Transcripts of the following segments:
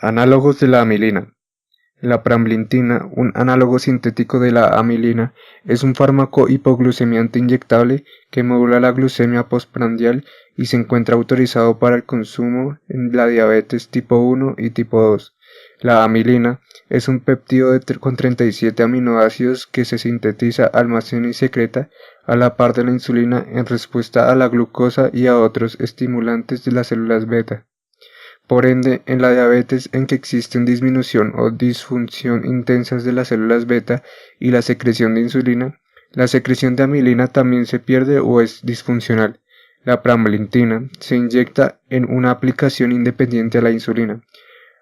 Análogos de la amilina. La pramlintina, un análogo sintético de la amilina, es un fármaco hipoglucemiante inyectable que modula la glucemia postprandial y se encuentra autorizado para el consumo en la diabetes tipo 1 y tipo 2. La amilina es un péptido con 37 aminoácidos que se sintetiza, almacena y secreta a la par de la insulina en respuesta a la glucosa y a otros estimulantes de las células beta. Por ende, en la diabetes en que existen disminución o disfunción intensas de las células beta y la secreción de insulina, la secreción de amilina también se pierde o es disfuncional. La pramlintina se inyecta en una aplicación independiente a la insulina,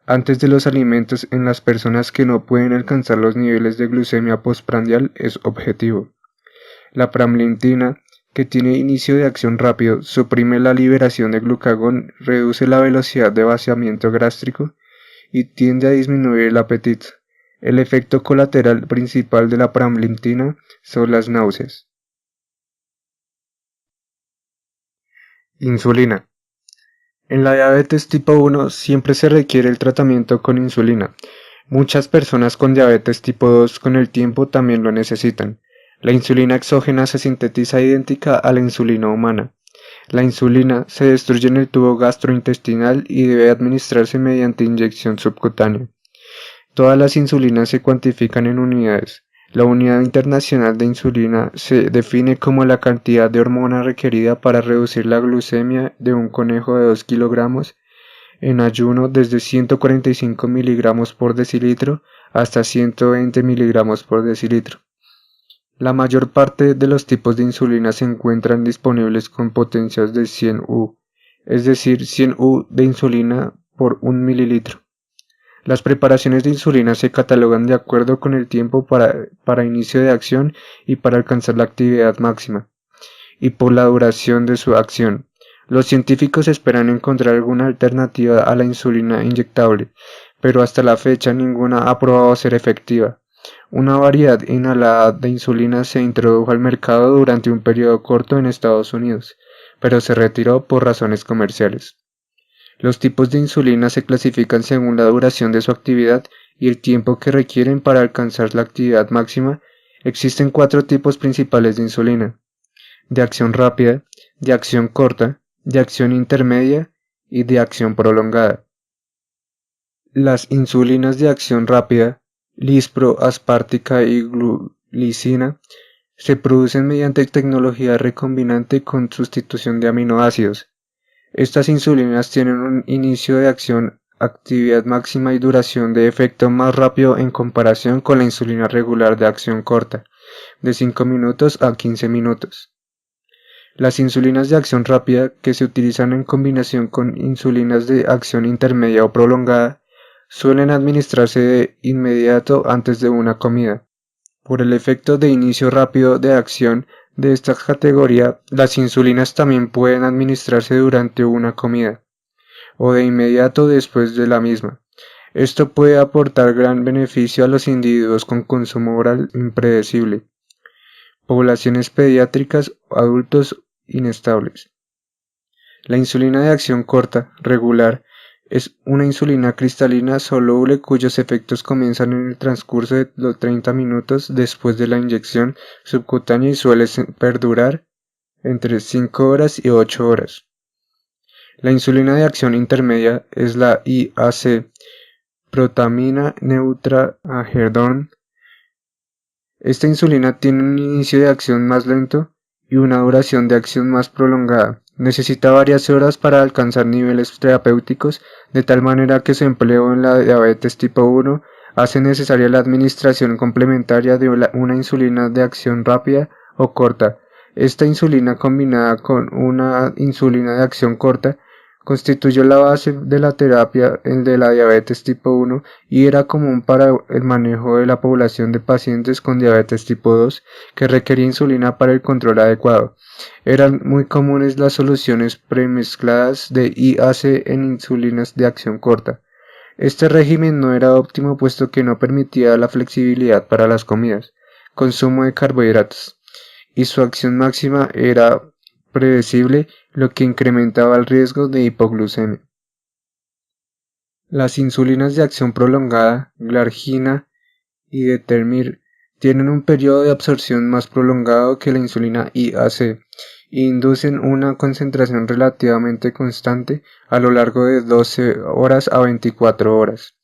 antes de los alimentos en las personas que no pueden alcanzar los niveles de glucemia postprandial es objetivo. La pramlintina, que tiene inicio de acción rápido, suprime la liberación de glucagón, reduce la velocidad de vaciamiento gástrico y tiende a disminuir el apetito. El efecto colateral principal de la pramlintina son las náuseas. Insulina. En la diabetes tipo 1 siempre se requiere el tratamiento con insulina. Muchas personas con diabetes tipo 2 con el tiempo también lo necesitan. La insulina exógena se sintetiza idéntica a la insulina humana. La insulina se destruye en el tubo gastrointestinal y debe administrarse mediante inyección subcutánea. Todas las insulinas se cuantifican en unidades. La unidad internacional de insulina se define como la cantidad de hormona requerida para reducir la glucemia de un conejo de 2 kilogramos en ayuno desde 145 miligramos por decilitro hasta 120 miligramos por decilitro. La mayor parte de los tipos de insulina se encuentran disponibles con potencias de 100 U, es decir, 100 U de insulina por 1 mililitro. Las preparaciones de insulina se catalogan de acuerdo con el tiempo para inicio de acción y para alcanzar la actividad máxima, y por la duración de su acción. Los científicos esperan encontrar alguna alternativa a la insulina inyectable, pero hasta la fecha ninguna ha probado ser efectiva. Una variedad inhalada de insulina se introdujo al mercado durante un periodo corto en Estados Unidos, pero se retiró por razones comerciales. Los tipos de insulina se clasifican según la duración de su actividad y el tiempo que requieren para alcanzar la actividad máxima. Existen 4 tipos principales de insulina: de acción rápida, de acción corta, de acción intermedia y de acción prolongada. Las insulinas de acción rápida, lispro, aspártica y glulicina, se producen mediante tecnología recombinante con sustitución de aminoácidos. Estas insulinas tienen un inicio de acción, actividad máxima y duración de efecto más rápido en comparación con la insulina regular de acción corta, de 5 minutos a 15 minutos. Las insulinas de acción rápida, que se utilizan en combinación con insulinas de acción intermedia o prolongada, suelen administrarse de inmediato antes de una comida. Por el efecto de inicio rápido de acción de esta categoría, las insulinas también pueden administrarse durante una comida, o de inmediato después de la misma. Esto puede aportar gran beneficio a los individuos con consumo oral impredecible, poblaciones pediátricas o adultos inestables. La insulina de acción corta, regular, es una insulina cristalina soluble cuyos efectos comienzan en el transcurso de los 30 minutos después de la inyección subcutánea y suele perdurar entre 5 horas y 8 horas. La insulina de acción intermedia es la IAC, protamina neutra agerdon. Esta insulina tiene un inicio de acción más lento y una duración de acción más prolongada. Necesita varias horas para alcanzar niveles terapéuticos, de tal manera que su empleo en la diabetes tipo 1 hace necesaria la administración complementaria de una insulina de acción rápida o corta. Esta insulina combinada con una insulina de acción corta constituyó la base de la terapia de la diabetes tipo 1 y era común para el manejo de la población de pacientes con diabetes tipo 2 que requería insulina para el control adecuado. Eran muy comunes las soluciones premezcladas de IAC en insulinas de acción corta. Este régimen no era óptimo puesto que no permitía la flexibilidad para las comidas, consumo de carbohidratos, y su acción máxima era predecible, lo que incrementaba el riesgo de hipoglucemia. Las insulinas de acción prolongada, glargina y determir, tienen un periodo de absorción más prolongado que la insulina IAC e inducen una concentración relativamente constante a lo largo de 12 horas a 24 horas.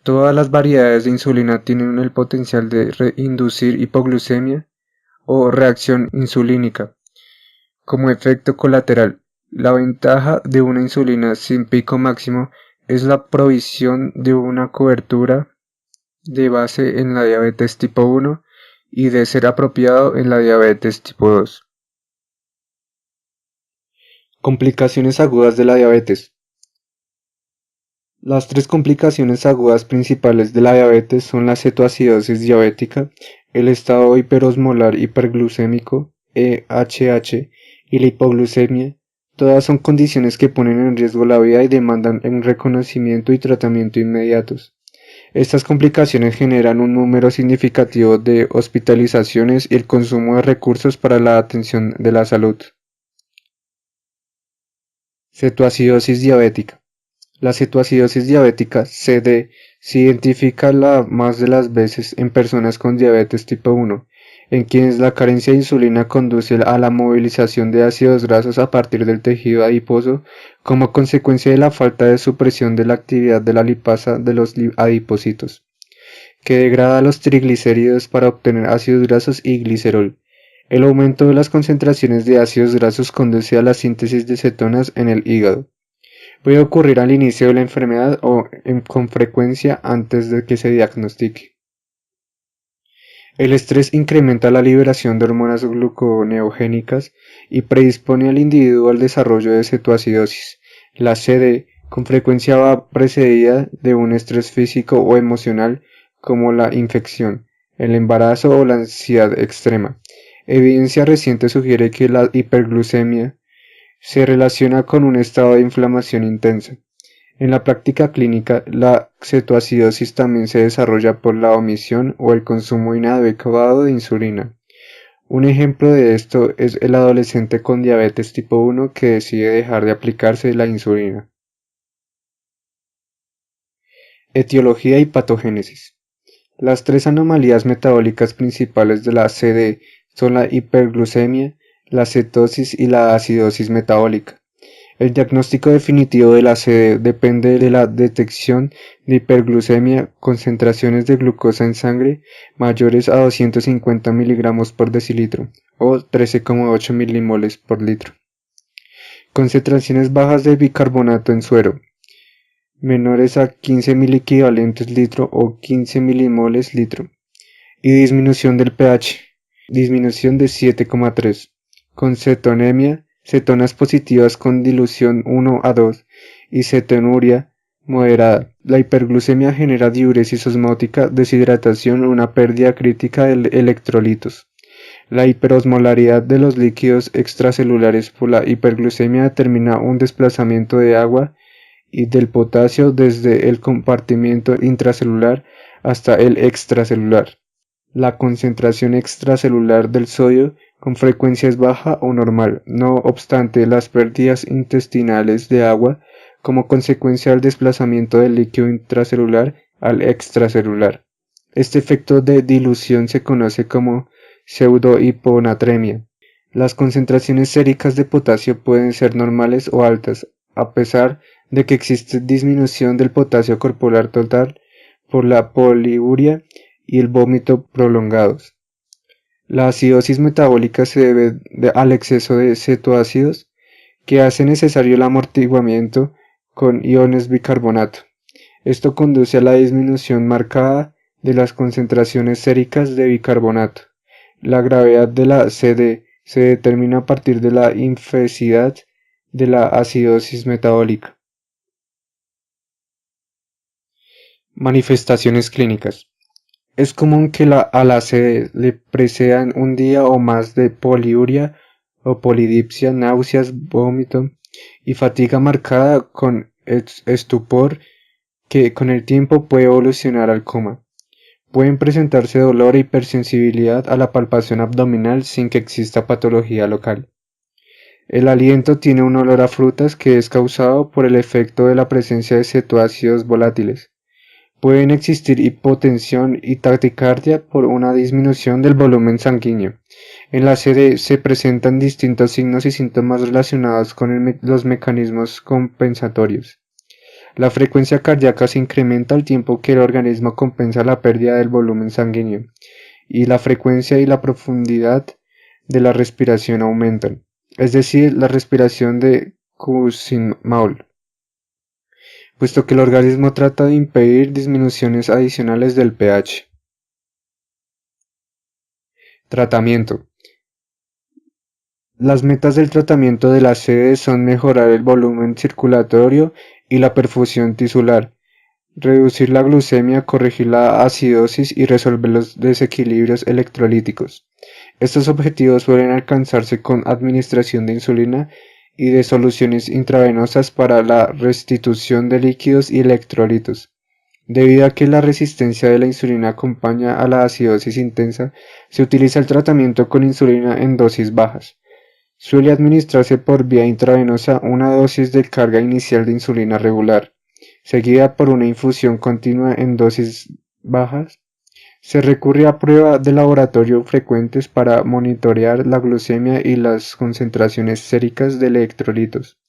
Todas las variedades de insulina tienen el potencial de inducir hipoglucemia o reacción insulínica. Como efecto colateral, la ventaja de una insulina sin pico máximo es la provisión de una cobertura de base en la diabetes tipo 1 y de ser apropiado en la diabetes tipo 2. Complicaciones agudas de la diabetes. Las tres complicaciones agudas principales de la diabetes son la cetoacidosis diabética, el estado hiperosmolar hiperglucémico, EHH, y la hipoglucemia. Todas son condiciones que ponen en riesgo la vida y demandan un reconocimiento y tratamiento inmediatos. Estas complicaciones generan un número significativo de hospitalizaciones y el consumo de recursos para la atención de la salud. Cetoacidosis diabética. La cetoacidosis diabética, CD, se identifica la más de las veces en personas con diabetes tipo 1, en quienes la carencia de insulina conduce a la movilización de ácidos grasos a partir del tejido adiposo como consecuencia de la falta de supresión de la actividad de la lipasa de los adipocitos, que degrada los triglicéridos para obtener ácidos grasos y glicerol. El aumento de las concentraciones de ácidos grasos conduce a la síntesis de cetonas en el hígado. Puede ocurrir al inicio de la enfermedad o con frecuencia antes de que se diagnostique. El estrés incrementa la liberación de hormonas gluconeogénicas y predispone al individuo al desarrollo de cetoacidosis. La CD con frecuencia va precedida de un estrés físico o emocional como la infección, el embarazo o la ansiedad extrema. Evidencia reciente sugiere que la hiperglucemia se relaciona con un estado de inflamación intensa. En la práctica clínica, la cetoacidosis también se desarrolla por la omisión o el consumo inadecuado de insulina. Un ejemplo de esto es el adolescente con diabetes tipo 1 que decide dejar de aplicarse la insulina. Etiología y patogénesis. Las tres anomalías metabólicas principales de la CD son la hiperglucemia, la cetosis y la acidosis metabólica. El diagnóstico definitivo de la CD depende de la detección de hiperglucemia, concentraciones de glucosa en sangre mayores a 250 mg por decilitro o 13,8 milimoles por litro. Concentraciones bajas de bicarbonato en suero, menores a 15 miliequivalentes litro o 15 milimoles litro. Y disminución del pH, disminución de 7,3. Con cetonemia, cetonas positivas con dilución 1 a 2 y cetonuria moderada. La hiperglucemia genera diuresis osmótica, deshidratación o una pérdida crítica de electrolitos. La hiperosmolaridad de los líquidos extracelulares por la hiperglucemia determina un desplazamiento de agua y del potasio desde el compartimiento intracelular hasta el extracelular. La concentración extracelular del sodio con frecuencia es baja o normal, no obstante las pérdidas intestinales de agua como consecuencia del desplazamiento del líquido intracelular al extracelular. Este efecto de dilución se conoce como pseudohiponatremia. Las concentraciones séricas de potasio pueden ser normales o altas, a pesar de que existe disminución del potasio corporal total por la poliuria y el vómito prolongados. La acidosis metabólica se debe al exceso de cetoácidos que hace necesario el amortiguamiento con iones bicarbonato. Esto conduce a la disminución marcada de las concentraciones séricas de bicarbonato. La gravedad de la CD se determina a partir de la infesidad de la acidosis metabólica. Manifestaciones clínicas. Es común que a la CD le precedan un día o más de poliuria o polidipsia, náuseas, vómito y fatiga marcada con estupor que con el tiempo puede evolucionar al coma. Pueden presentarse dolor e hipersensibilidad a la palpación abdominal sin que exista patología local. El aliento tiene un olor a frutas que es causado por el efecto de la presencia de cetoácidos volátiles. Pueden existir hipotensión y taquicardia por una disminución del volumen sanguíneo. En la CD se presentan distintos signos y síntomas relacionados con los mecanismos compensatorios. La frecuencia cardíaca se incrementa al tiempo que el organismo compensa la pérdida del volumen sanguíneo, y la frecuencia y la profundidad de la respiración aumentan, es decir, la respiración de Kussmaul, puesto que el organismo trata de impedir disminuciones adicionales del pH. Tratamiento. Las metas del tratamiento de la sede son mejorar el volumen circulatorio y la perfusión tisular, reducir la glucemia, corregir la acidosis y resolver los desequilibrios electrolíticos. Estos objetivos suelen alcanzarse con administración de insulina y de soluciones intravenosas para la restitución de líquidos y electrolitos. Debido a que la resistencia de la insulina acompaña a la acidosis intensa, se utiliza el tratamiento con insulina en dosis bajas. Suele administrarse por vía intravenosa una dosis de carga inicial de insulina regular, seguida por una infusión continua en dosis bajas. Se recurre a pruebas de laboratorio frecuentes para monitorear la glucemia y las concentraciones séricas de electrolitos,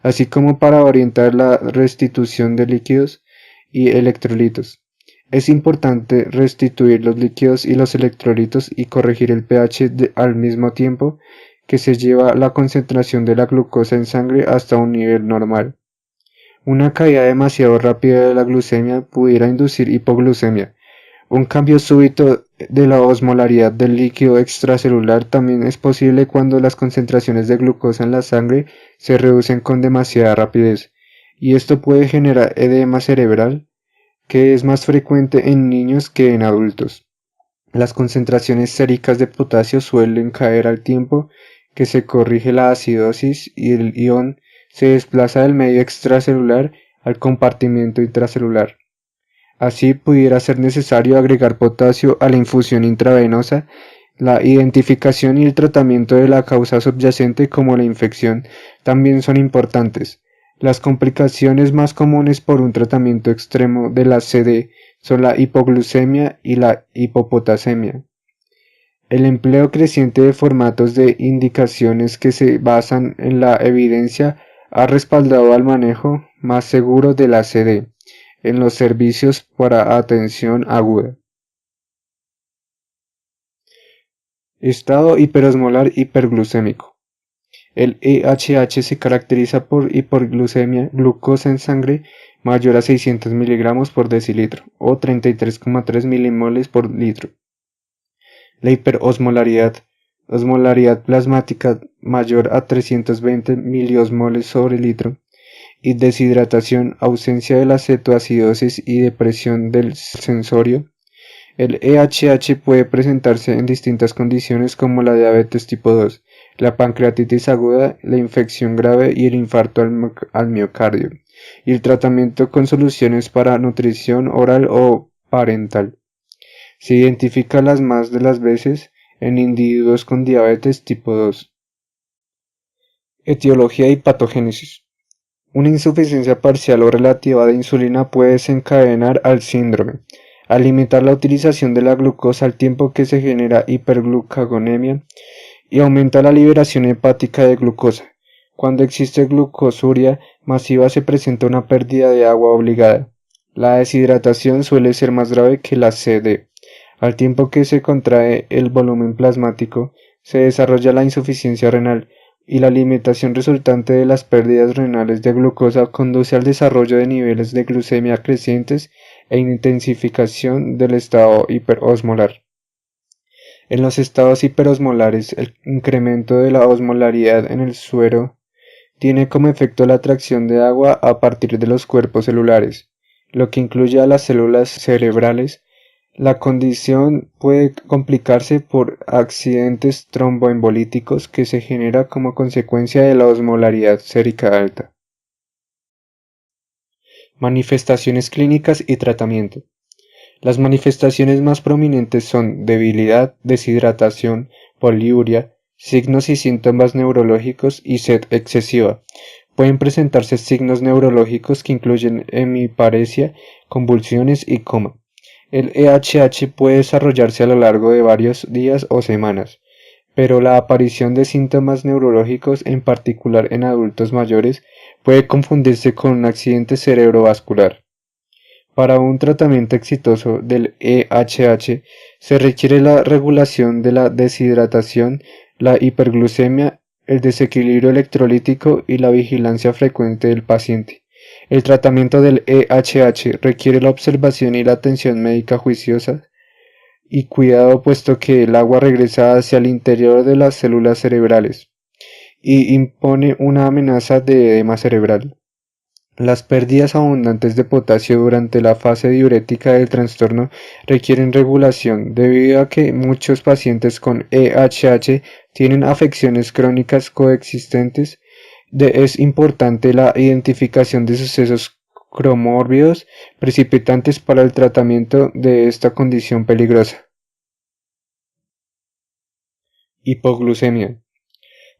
así como para orientar la restitución de líquidos y electrolitos. Es importante restituir los líquidos y los electrolitos y corregir el pH al mismo tiempo que se lleva la concentración de la glucosa en sangre hasta un nivel normal. Una caída demasiado rápida de la glucemia pudiera inducir hipoglucemia. Un cambio súbito de la osmolaridad del líquido extracelular también es posible cuando las concentraciones de glucosa en la sangre se reducen con demasiada rapidez, y esto puede generar edema cerebral, que es más frecuente en niños que en adultos. Las concentraciones séricas de potasio suelen caer al tiempo que se corrige la acidosis y el ion se desplaza del medio extracelular al compartimento intracelular. Así pudiera ser necesario agregar potasio a la infusión intravenosa. La identificación y el tratamiento de la causa subyacente como la infección también son importantes. Las complicaciones más comunes por un tratamiento extremo de la CD son la hipoglucemia y la hipopotasemia. El empleo creciente de formatos de indicaciones que se basan en la evidencia ha respaldado al manejo más seguro de la CD en los servicios para atención aguda. Estado hiperosmolar hiperglucémico. El EHH se caracteriza por hiperglucemia, glucosa en sangre mayor a 600 mg por decilitro o 33,3 milimoles por litro. La hiperosmolaridad, osmolaridad plasmática mayor a 320 miliosmoles sobre litro, y deshidratación, ausencia de la cetoacidosis y depresión del sensorio. El EHH puede presentarse en distintas condiciones como la diabetes tipo 2, la pancreatitis aguda, la infección grave y el infarto al miocardio, y el tratamiento con soluciones para nutrición oral o parental. Se identifica las más de las veces en individuos con diabetes tipo 2. Etiología y patogénesis. Una insuficiencia parcial o relativa de insulina puede desencadenar al síndrome, al limitar la utilización de la glucosa al tiempo que se genera hiperglucagonemia y aumenta la liberación hepática de glucosa. Cuando existe glucosuria masiva se presenta una pérdida de agua obligada. La deshidratación suele ser más grave que la CD. Al tiempo que se contrae el volumen plasmático, se desarrolla la insuficiencia renal, y la limitación resultante de las pérdidas renales de glucosa conduce al desarrollo de niveles de glucemia crecientes e intensificación del estado hiperosmolar. En los estados hiperosmolares, el incremento de la osmolaridad en el suero tiene como efecto la atracción de agua a partir de los cuerpos celulares, lo que incluye a las células cerebrales. La condición puede complicarse por accidentes tromboembolíticos que se genera como consecuencia de la osmolaridad sérica alta. Manifestaciones clínicas y tratamiento. Las manifestaciones más prominentes son debilidad, deshidratación, poliuria, signos y síntomas neurológicos y sed excesiva. Pueden presentarse signos neurológicos que incluyen hemiparesia, convulsiones y coma. El EHH puede desarrollarse a lo largo de varios días o semanas, pero la aparición de síntomas neurológicos, en particular en adultos mayores, puede confundirse con un accidente cerebrovascular. Para un tratamiento exitoso del EHH se requiere la regulación de la deshidratación, la hiperglucemia, el desequilibrio electrolítico y la vigilancia frecuente del paciente. El tratamiento del EHH requiere la observación y la atención médica juiciosa y cuidado, puesto que el agua regresa hacia el interior de las células cerebrales y impone una amenaza de edema cerebral. Las pérdidas abundantes de potasio durante la fase diurética del trastorno requieren regulación, debido a que muchos pacientes con EHH tienen afecciones crónicas coexistentes. Es importante la identificación de sucesos comórbidos precipitantes para el tratamiento de esta condición peligrosa. Hipoglucemia.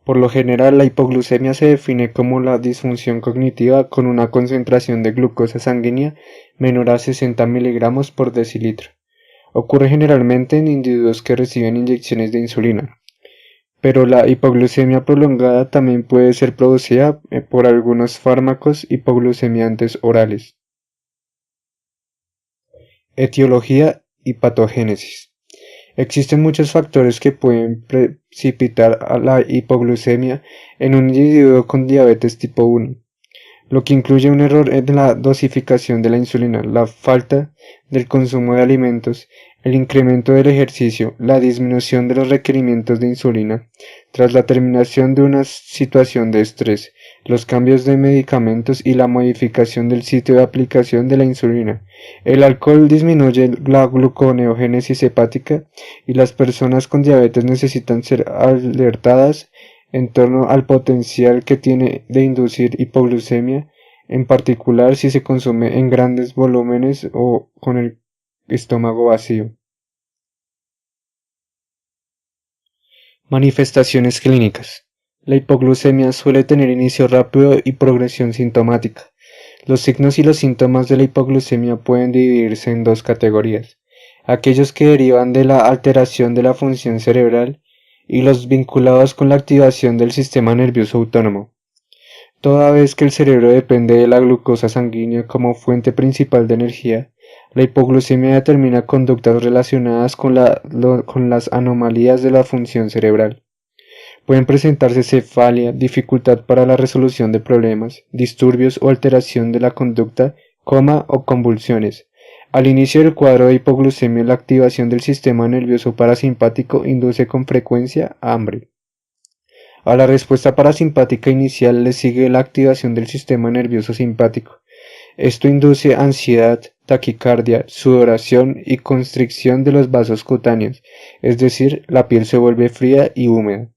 Por lo general, la hipoglucemia se define como la disfunción cognitiva con una concentración de glucosa sanguínea menor a 60 miligramos por decilitro. Ocurre generalmente en individuos que reciben inyecciones de insulina, pero la hipoglucemia prolongada también puede ser producida por algunos fármacos hipoglucemiantes orales. Etiología y patogénesis. Existen muchos factores que pueden precipitar a la hipoglucemia en un individuo con diabetes tipo 1, lo que incluye un error en la dosificación de la insulina, la falta del consumo de alimentos, el incremento del ejercicio, la disminución de los requerimientos de insulina tras la terminación de una situación de estrés, los cambios de medicamentos y la modificación del sitio de aplicación de la insulina. El alcohol disminuye la gluconeogénesis hepática y las personas con diabetes necesitan ser alertadas en torno al potencial que tiene de inducir hipoglucemia, en particular si se consume en grandes volúmenes o con el estómago vacío. Manifestaciones clínicas. La hipoglucemia suele tener inicio rápido y progresión sintomática. Los signos y los síntomas de la hipoglucemia pueden dividirse en dos categorías: aquellos que derivan de la alteración de la función cerebral y los vinculados con la activación del sistema nervioso autónomo. Toda vez que el cerebro depende de la glucosa sanguínea como fuente principal de energía, la hipoglucemia determina conductas relacionadas con las anomalías de la función cerebral. Pueden presentarse cefalia, dificultad para la resolución de problemas, disturbios o alteración de la conducta, coma o convulsiones. Al inicio del cuadro de hipoglucemia, la activación del sistema nervioso parasimpático induce con frecuencia hambre. A la respuesta parasimpática inicial le sigue la activación del sistema nervioso simpático. Esto induce ansiedad, taquicardia, sudoración y constricción de los vasos cutáneos, es decir, la piel se vuelve fría y húmeda.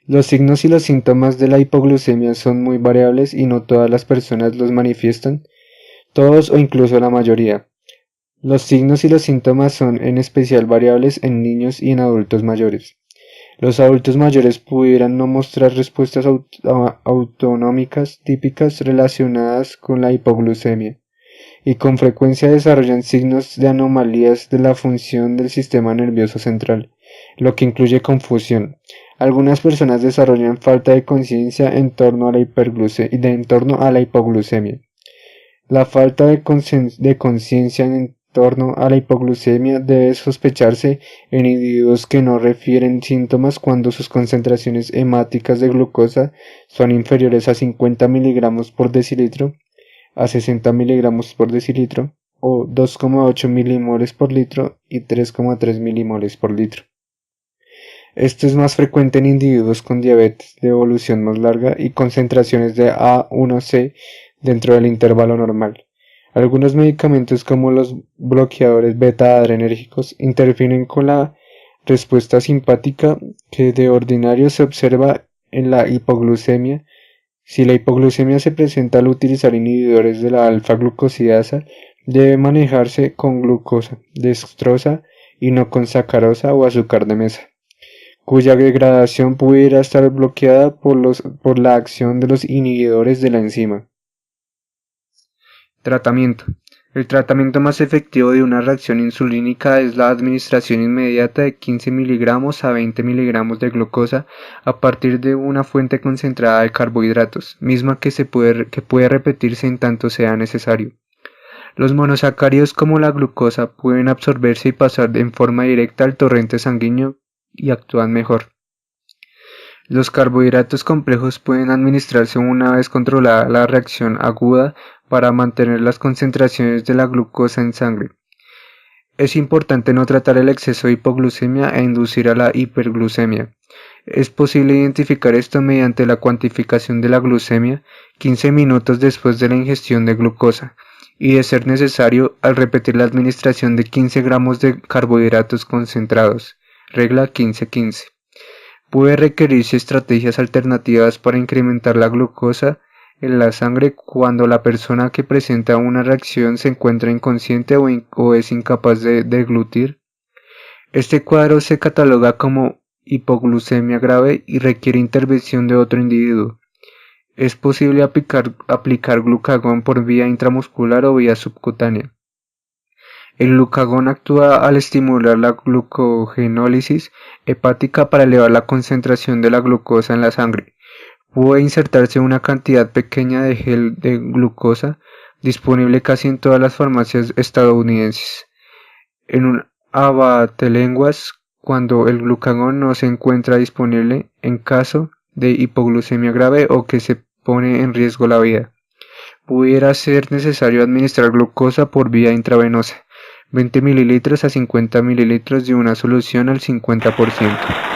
Los signos y los síntomas de la hipoglucemia son muy variables y no todas las personas los manifiestan, todos o incluso la mayoría. Los signos y los síntomas son en especial variables en niños y en adultos mayores. Los adultos mayores pudieran no mostrar respuestas autonómicas típicas relacionadas con la hipoglucemia, y con frecuencia desarrollan signos de anomalías de la función del sistema nervioso central, lo que incluye confusión. Algunas personas desarrollan falta de conciencia en torno a la hipoglucemia. La falta de conciencia en torno a la hipoglucemia debe sospecharse en individuos que no refieren síntomas cuando sus concentraciones hemáticas de glucosa son inferiores a 50 miligramos por decilitro, a 60 miligramos por decilitro, o 2,8 milimoles por litro y 3,3 milimoles por litro. Esto es más frecuente en individuos con diabetes de evolución más larga y concentraciones de A1C dentro del intervalo normal. Algunos medicamentos, como los bloqueadores beta-adrenérgicos, interfieren con la respuesta simpática que de ordinario se observa en la hipoglucemia. Si la hipoglucemia se presenta al utilizar inhibidores de la alfa-glucosidasa, debe manejarse con glucosa, dextrosa y no con sacarosa o azúcar de mesa. cuya degradación pudiera estar bloqueada por la acción de los inhibidores de la enzima. Tratamiento. El tratamiento más efectivo de una reacción insulínica es la administración inmediata de 15 miligramos a 20 miligramos de glucosa a partir de una fuente concentrada de carbohidratos, misma que puede repetirse en tanto sea necesario. Los monosacáridos como la glucosa pueden absorberse y pasar en forma directa al torrente sanguíneo y actúan mejor. Los carbohidratos complejos pueden administrarse una vez controlada la reacción aguda para mantener las concentraciones de la glucosa en sangre. Es importante no tratar el exceso de hipoglucemia e inducir a la hiperglucemia. Es posible identificar esto mediante la cuantificación de la glucemia 15 minutos después de la ingestión de glucosa y, de ser necesario, al repetir la administración de 15 gramos de carbohidratos concentrados. Regla 15-15. Puede requerirse estrategias alternativas para incrementar la glucosa en la sangre cuando la persona que presenta una reacción se encuentra inconsciente o es incapaz de deglutir. Este cuadro se cataloga como hipoglucemia grave y requiere intervención de otro individuo. Es posible aplicar glucagón por vía intramuscular o vía subcutánea. El glucagón actúa al estimular la glucogenólisis hepática para elevar la concentración de la glucosa en la sangre. Puede insertarse una cantidad pequeña de gel de glucosa, disponible casi en todas las farmacias estadounidenses, en un abatelenguas cuando el glucagón no se encuentra disponible en caso de hipoglucemia grave o que se pone en riesgo la vida. Pudiera ser necesario administrar glucosa por vía intravenosa, 20 ml a 50 ml de una solución al 50%.